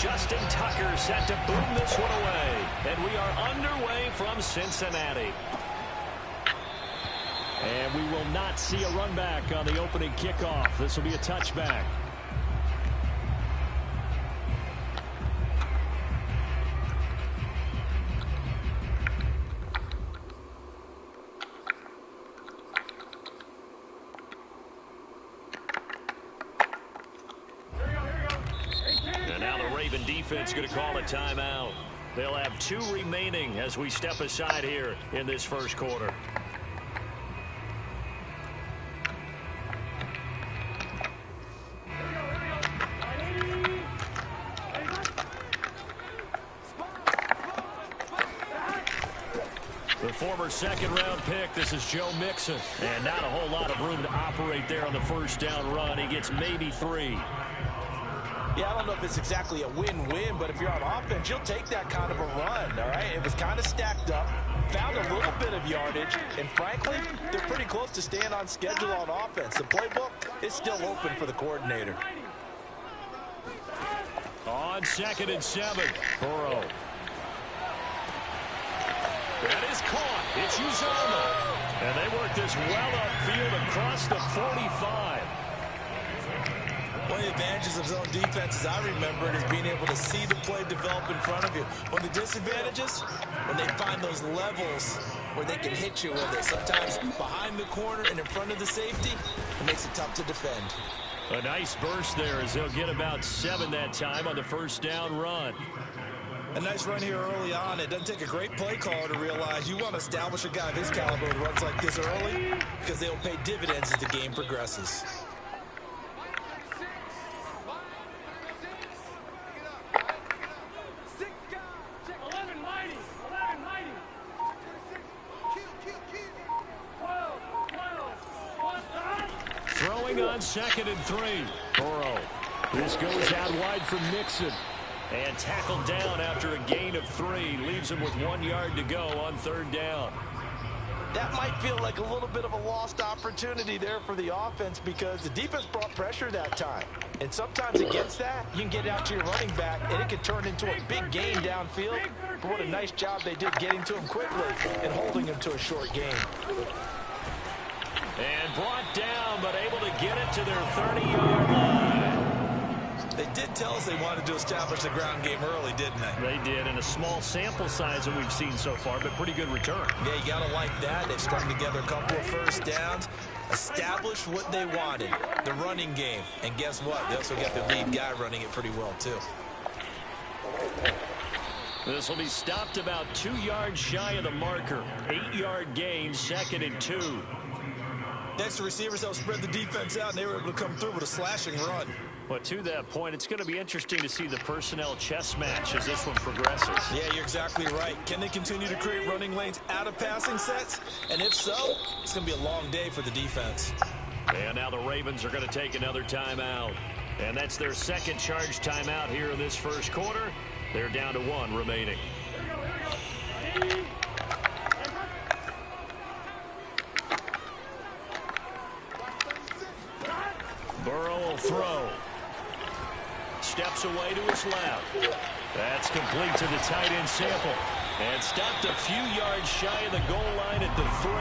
Justin Tucker set to boom this one away. And we are underway from Cincinnati. And we will not see a run back on the opening kickoff. This will be a touchback. Defense going to call a timeout. They'll have 2 remaining as we step aside here in this first quarter. The former second-round pick, this is Joe Mixon. And not a whole lot of room to operate there on the first down run. He gets maybe 3. Yeah, I don't know if it's exactly a win-win, but if you're on offense, you'll take that kind of a run, all right? It was kind of stacked up, found a little bit of yardage, and frankly, they're pretty close to staying on schedule on offense. The playbook is still open for the coordinator. On 2nd and 7, Burrow. That is caught. It's Uzomah. And they work this well upfield across the 45. One of the advantages of zone defense, as I remember it, is being able to see the play develop in front of you. One of the disadvantages, when they find those levels where they can hit you with it. Sometimes behind the corner and in front of the safety, it makes it tough to defend. A nice burst there as they'll get about 7 that time on the first down run. A nice run here early on. It doesn't take a great play caller to realize you want to establish a guy of his caliber who runs like this early because they'll pay dividends as the game progresses. On 2nd and 3, Burrow. This goes out wide from Mixon. And tackled down after a gain of 3. Leaves him with 1 yard to go on 3rd down. That might feel like a little bit of a lost opportunity there for the offense because the defense brought pressure that time. And sometimes against that, you can get out to your running back, and it can turn into a big gain downfield. But what a nice job they did getting to him quickly and holding him to a short gain. And brought down, but able to get it to their 30-yard line. They did tell us they wanted to establish the ground game early, didn't they? They did, in a small sample size that we've seen so far, but pretty good return. Yeah, you got to like that. They've strung together a couple of first downs, established what they wanted, the running game. And guess what? They also got the lead guy running it pretty well, too. This will be stopped about 2 yards shy of the marker. 8-yard gain, 2nd and 2. Next, the receivers helped spread the defense out, and they were able to come through with a slashing run. But to that point, it's going to be interesting to see the personnel chess match as this one progresses. Yeah, you're exactly right. Can they continue to create running lanes out of passing sets? And if so, it's going to be a long day for the defense. And now the Ravens are going to take another timeout. And that's their 2nd charge timeout here in this first quarter. They're down to 1 remaining. Burrow will throw. Steps away to his left. That's complete to the tight end sample. And stopped a few yards shy of the goal line at the 3.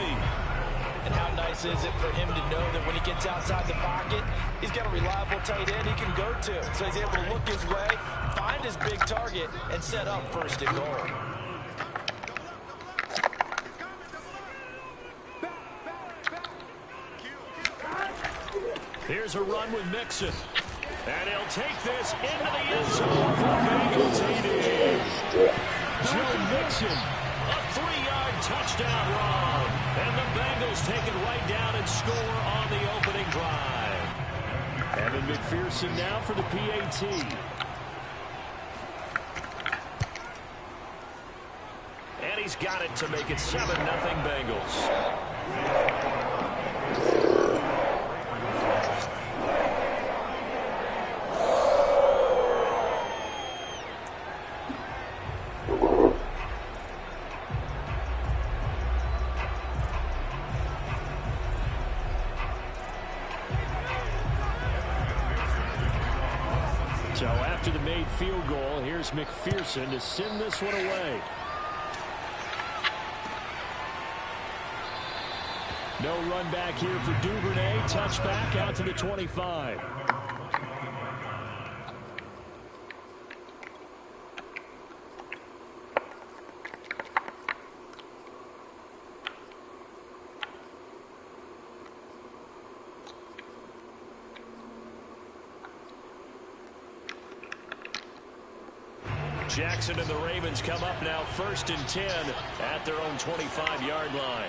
And how nice is it for him to know that when he gets outside the pocket, he's got a reliable tight end he can go to. So he's able to look his way, find his big target, and set up 1st and goal. Here's a run with Mixon. And he'll take this into the end zone for Bengals TD. Joe Mixon, a 3-yard touchdown run. And the Bengals take it right down and score on the opening drive. Evan McPherson now for the PAT. And he's got it to make it 7-0 Bengals. So after after the made field goal. Here's McPherson to send this one away. No run back here for Duvernay. Touchback out to the 25. Jackson and the Ravens come up now 1st and 10 at their own 25-yard line.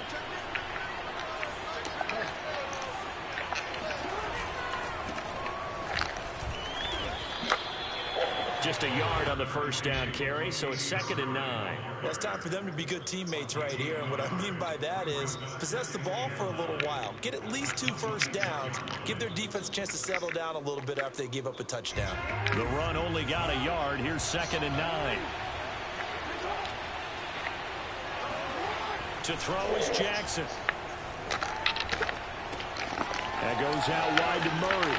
Just a yard on the first down carry, so it's 2nd and 9. Well, it's time for them to be good teammates right here, and what I mean by that is possess the ball for a little while, get at least 2 first downs, give their defense a chance to settle down a little bit after they give up a touchdown. The run only got a yard. Here's 2nd and 9. To throw is Jackson. That goes out wide to Murray.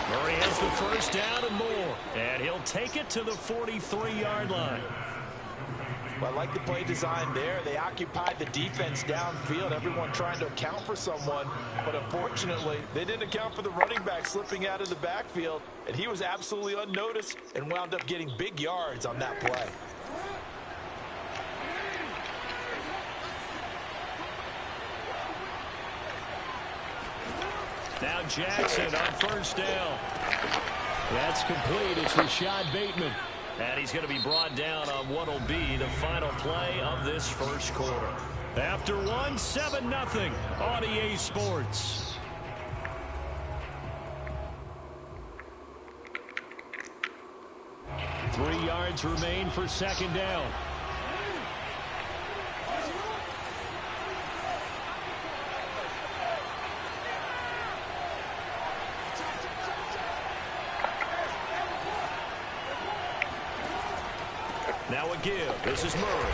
Murray has the first down and more. And he'll take it to the 43-yard line. Well, I like the play design there. They occupied the defense downfield, everyone trying to account for someone. But unfortunately, they didn't account for the running back slipping out of the backfield. And he was absolutely unnoticed and wound up getting big yards on that play. Now Jackson on first down. That's complete. It's Rashad Bateman. And he's going to be brought down on what will be the final play of this first quarter. After one, 7-0 on EA Sports. Three yards remain for 2nd down. Now a give. This is Murray.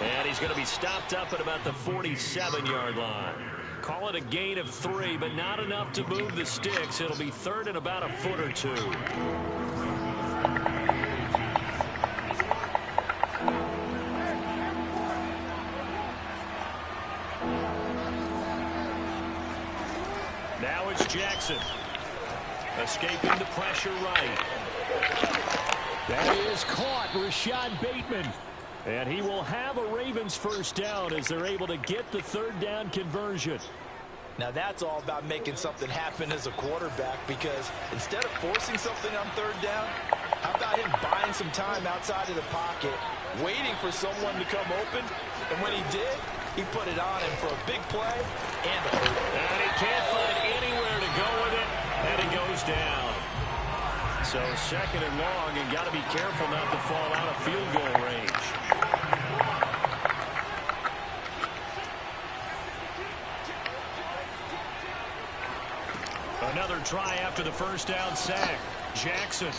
And he's going to be stopped up at about the 47-yard line. Call it a gain of 3, but not enough to move the sticks. It'll be 3rd and about a foot or 2. Now it's Jackson. Escaping the pressure right. That is caught, Rashad Bateman. And he will have a Ravens first down as they're able to get the 3rd down conversion. Now that's all about making something happen as a quarterback, because instead of forcing something on 3rd down, how about him buying some time outside of the pocket, waiting for someone to come open, and when he did, he put it on him for a big play and a hurt. And he can't find anywhere to go with it, and he goes down. So 2nd and long, and got to be careful not to fall out of field goal range. Another try after the first down sack. Jackson.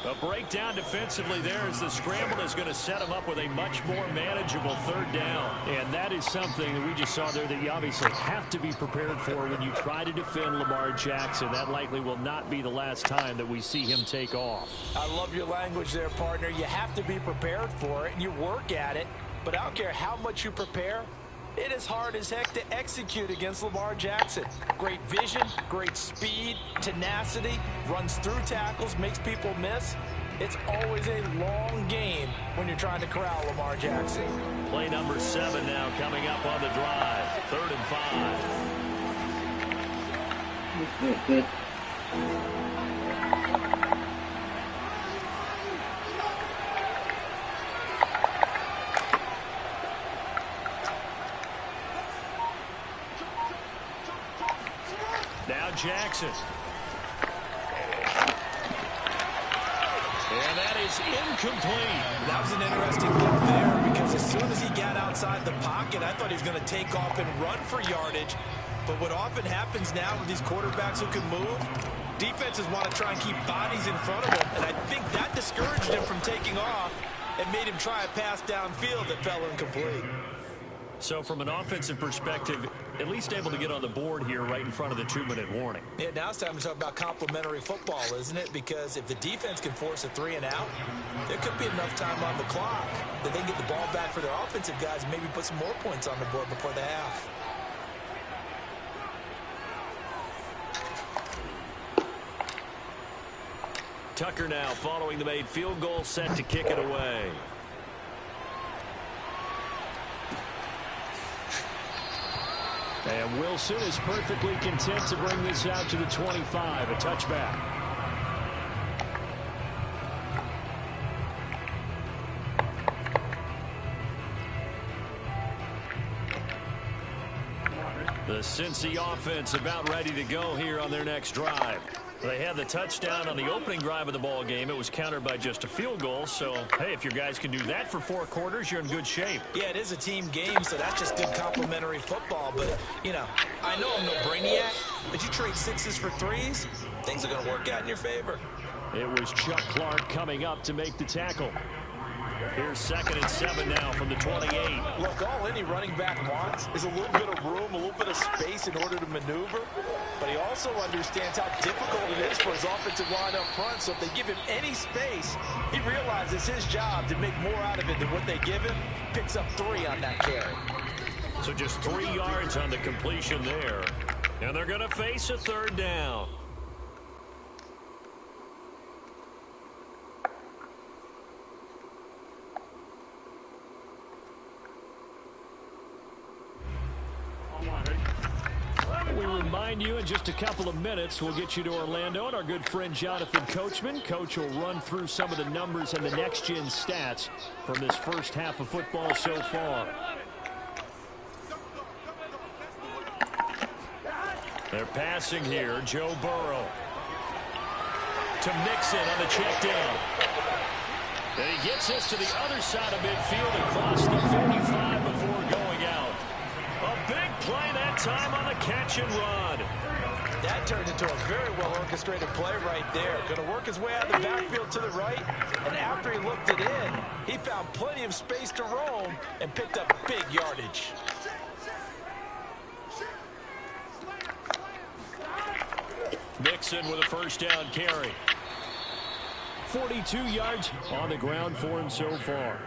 A breakdown defensively there as the scramble is going to set him up with a much more manageable 3rd down. And that is something that we just saw there that you obviously have to be prepared for when you try to defend Lamar Jackson. That likely will not be the last time that we see him take off. I love your language there, partner. You have to be prepared for it, and you work at it. But I don't care how much you prepare, it is hard as heck to execute against Lamar Jackson. Great vision, great speed, tenacity, runs through tackles, makes people miss. It's always a long game when you're trying to corral Lamar Jackson. Play number 7 now coming up on the drive. 3rd and 5. Now Jackson. And that is incomplete. That was an interesting look there, because as soon as he got outside the pocket, I thought he was going to take off and run for yardage. But what often happens now with these quarterbacks who can move, defenses want to try and keep bodies in front of him. And I think that discouraged him from taking off and made him try a pass downfield that fell incomplete. So from an offensive perspective, at least able to get on the board here right in front of the 2-minute warning. Yeah, now it's time to talk about complementary football, isn't it? Because if the defense can force a 3-and-out, there could be enough time on the clock that they can get the ball back for their offensive guys and maybe put some more points on the board before the half. Tucker now following the made field goal, set to kick it away. And Wilson is perfectly content to bring this out to the 25, a touchback. The Cincy offense about ready to go here on their next drive. They had the touchdown on the opening drive of the ball game. It was countered by just a field goal. So, hey, if your guys can do that for 4 quarters, you're in good shape. Yeah, it is a team game, so that's just good complementary football. But, you know, I know I'm no brainiac, but you trade 6s for 3s, things are going to work out in your favor. It was Chuck Clark coming up to make the tackle. Here's 2nd and 7 now from the 28. Look, all any running back wants is a little bit of room, a little bit of space in order to maneuver. But he also understands how difficult it is for his offensive line up front. So if they give him any space, he realizes his job to make more out of it than what they give him. Picks up 3 on that carry. So just 3 yards on the completion there. And they're going to face a 3rd down. We remind you in just a couple of minutes we'll get you to Orlando and our good friend Jonathan Coachman. Coach will run through some of the numbers and the next-gen stats from this first half of football so far. They're passing here. Joe Burrow to Mixon on the check down. And he gets us to the other side of midfield across the 45 before going out. A big play that time on the catch and run. That turned into a very well-orchestrated play right there. Going to work his way out of the backfield to the right. And after he looked it in, he found plenty of space to roam and picked up big yardage. Mixon with a 1st down carry. 42 yards on the ground for him so far.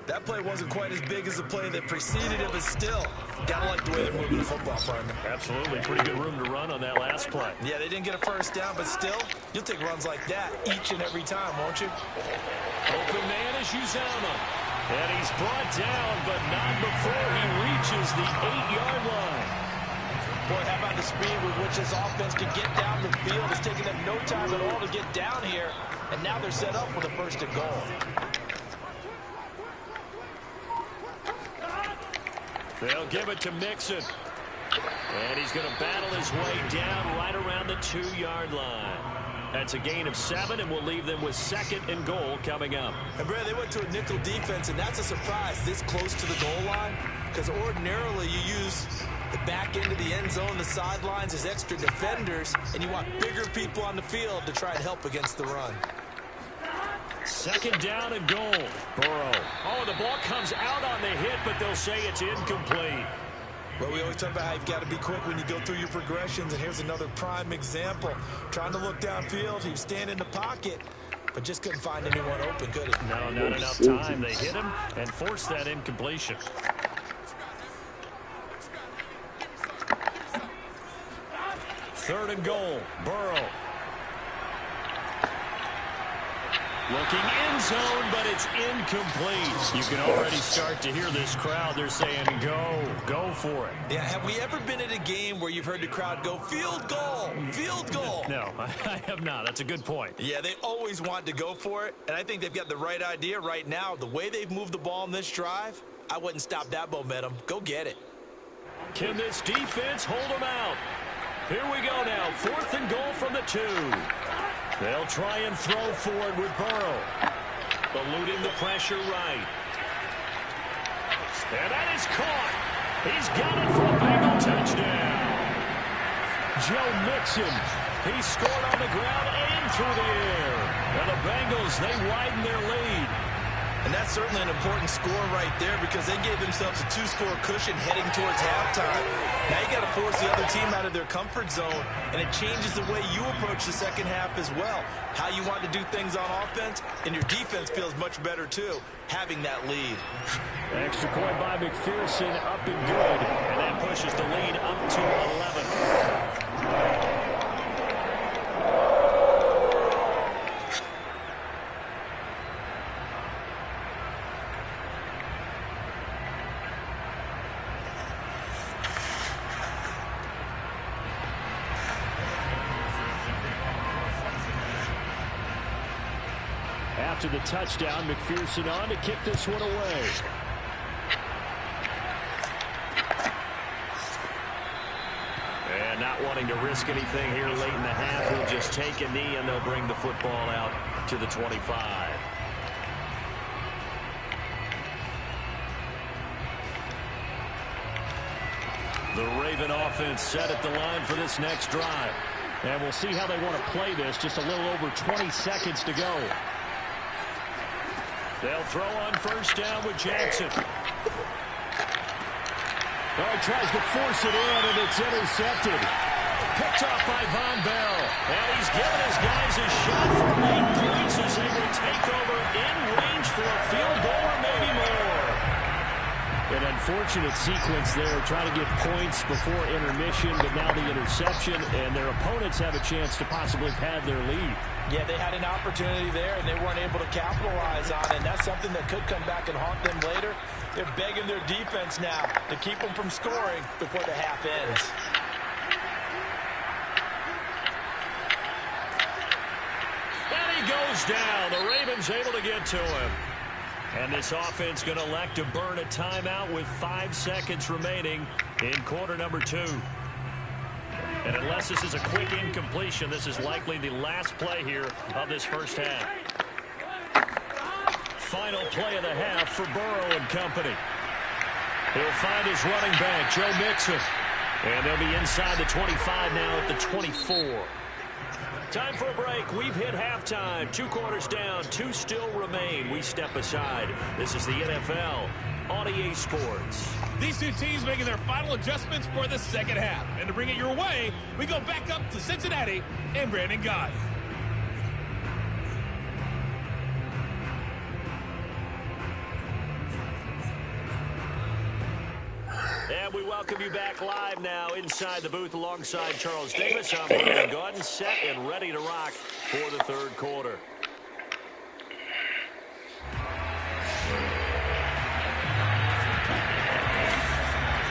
That play wasn't quite as big as the play that preceded it, but still, gotta like the way they're moving the football, partner. Absolutely. Pretty good room to run on that last play. Yeah, they didn't get a 1st down, but still, you'll take runs like that each and every time, won't you? Open man is Uzama. And he's brought down, but not before he reaches the 8-yard line. Boy, how about the speed with which this offense can get down the field? It's taking them no time at all to get down here. And now they're set up with a 1st and goal. They'll give it to Mixon. And he's going to battle his way down right around the 2-yard line. That's a gain of 7, and we'll leave them with 2nd and goal coming up. And, Brad, they went to a nickel defense, and that's a surprise this close to the goal line, because ordinarily you use the back end of the end zone, the sidelines as extra defenders, and you want bigger people on the field to try and help against the run. 2nd down and goal. Burrow. Oh, the ball comes out on the hit, but they'll say it's incomplete. Well, we always talk about how you've got to be quick when you go through your progressions, and here's another prime example. Trying to look downfield, he was standing in the pocket, but just couldn't find anyone open, could he? No, not enough time. They hit him and forced that incompletion. 3rd and goal. Burrow. Looking end zone, but it's incomplete. You can already start to hear this crowd. They're saying, go for it. Yeah, have we ever been at a game where you've heard the crowd go, field goal, field goal? No, I have not. That's a good point. Yeah, they always want to go for it, and I think they've got the right idea right now. The way they've moved the ball in this drive, I wouldn't stop that momentum. Go get it. Can this defense hold them out? Here we go now. 4th and goal from the 2. They'll try and throw for it with Burrow. Eluding the pressure right. And that is caught. He's got it for a Bengal touchdown. Joe Mixon. He scored on the ground and through the air. And the Bengals, they widen their lead. And that's certainly an important score right there because they gave themselves a 2-score cushion heading towards halftime. Now you got to force the other team out of their comfort zone, and it changes the way you approach the second half as well. How you want to do things on offense, and your defense feels much better too, having that lead. Extra point by McPherson, up and good, and that pushes the lead up to 11. After the touchdown, McPherson on to kick this one away. And not wanting to risk anything here late in the half, he'll just take a knee and they'll bring the football out to the 25. The Raven offense set at the line for this next drive. And we'll see how they want to play this. Just a little over 20 seconds to go. They'll throw on first down with Jackson. Oh, he tries to force it in, and it's intercepted. Picked off by Von Bell. And he's given his guys a shot for late points as they will take over in range for a field goal or maybe more. An unfortunate sequence there, trying to get points before intermission, but now the interception, and their opponents have a chance to possibly pad their lead. Yeah, they had an opportunity there, and they weren't able to capitalize on it, and that's something that could come back and haunt them later. They're begging their defense now to keep them from scoring before the half ends. And he goes down. The Ravens able to get to him. And this offense going to elect to burn a timeout with 5 seconds remaining in quarter number 2. And unless this is a quick incompletion, this is likely the last play here of this first half. Final play of the half for Burrow and company. He'll find his running back, Joe Mixon. And they'll be inside the 25 now at the 24. Time for a break. We've hit halftime. 2 quarters down. 2 still remain. We step aside. This is the NFL on EA Sports. These two teams making their final adjustments for the second half. And to bring it your way, we go back up to Cincinnati and Brandon Gott. And we welcome you back live now inside the booth alongside Charles Davis. I'm Brandon Gott, set and ready to rock for the third quarter.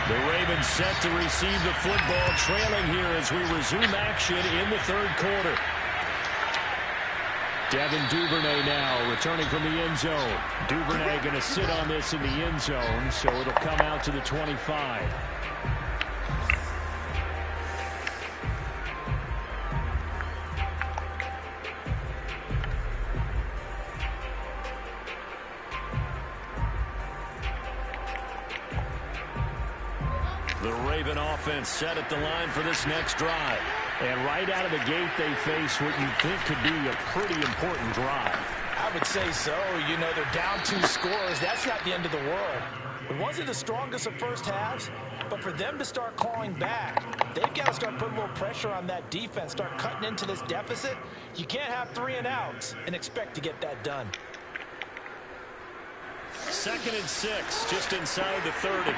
The Ravens set to receive the football, trailing here as we resume action in the third quarter. Devin Duvernay now returning from the end zone. Duvernay going to sit on this in the end zone, so it'll come out to the 25. The Raven offense set at the line for this next drive. And right out of the gate, they face what you think could be a pretty important drive. I would say so. You know, they're down 2 scores. That's not the end of the world. It wasn't the strongest of first halves, but for them to start clawing back, they've got to start putting a little pressure on that defense, start cutting into this deficit. You can't have 3 and outs and expect to get that done. 2nd and 6, just inside the 30.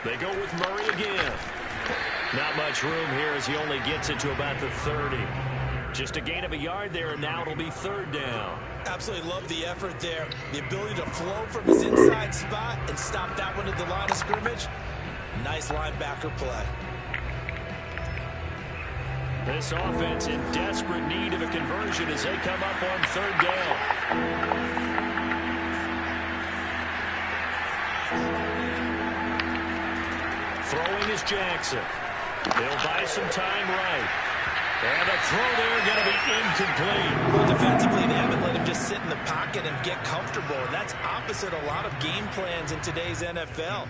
They go with Murray again. Not much room here as he only gets it to about the 30. Just a gain of a yard there, and now it'll be 3rd down. Absolutely love the effort there. The ability to flow from his inside spot and stop that one at the line of scrimmage. Nice linebacker play. This offense in desperate need of a conversion as they come up on 3rd down. Throwing is Jackson. He'll buy some time right. And the throw there going to be incomplete. Well, defensively, they haven't let him just sit in the pocket and get comfortable. And that's opposite a lot of game plans in today's NFL.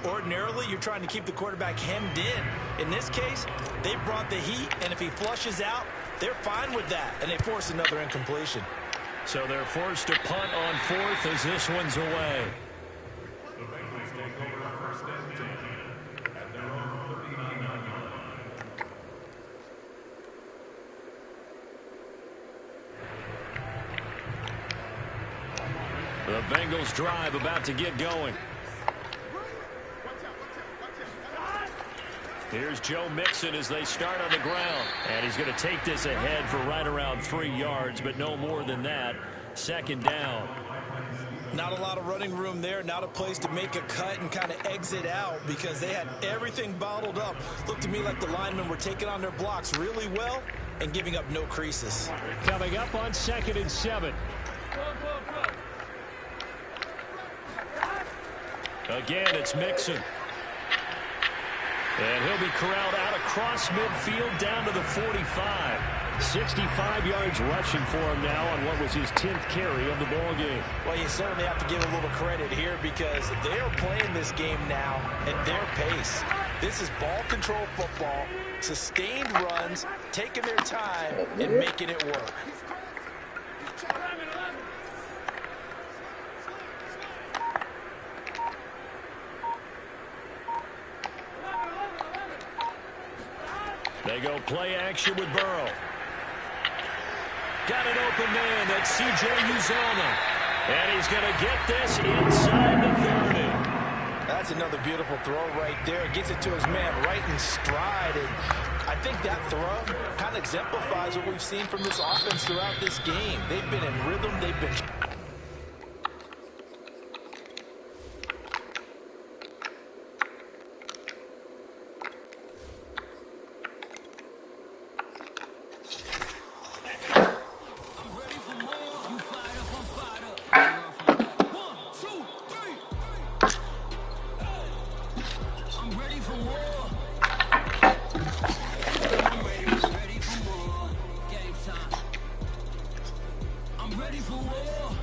Ordinarily, you're trying to keep the quarterback hemmed in. In this case, they brought the heat, and if he flushes out, they're fine with that, and they force another incompletion. So they're forced to punt on fourth as this one's away. The Bengals drive about to get going. Here's Joe Mixon as they start on the ground. And he's going to take this ahead for right around 3 yards, but no more than that. Second down. Not a lot of running room there. Not a place to make a cut and kind of exit out because they had everything bottled up. Looked to me like the linemen were taking on their blocks really well and giving up no creases. Coming up on 2nd and 7. Again, it's Mixon. And he'll be corralled out across midfield down to the 45. 65 yards rushing for him now on what was his 10th carry of the ball game. Well, you certainly have to give a little credit here because they are playing this game now at their pace. This is ball control football, sustained runs, taking their time and making it work. They go play action with Burrow. Got an open man. That's C.J. Uzomah. And he's going to get this inside the 30. That's another beautiful throw right there. Gets it to his man right in stride. And I think that throw kind of exemplifies what we've seen from this offense throughout this game. They've been in rhythm. They've been... I'm ready for war.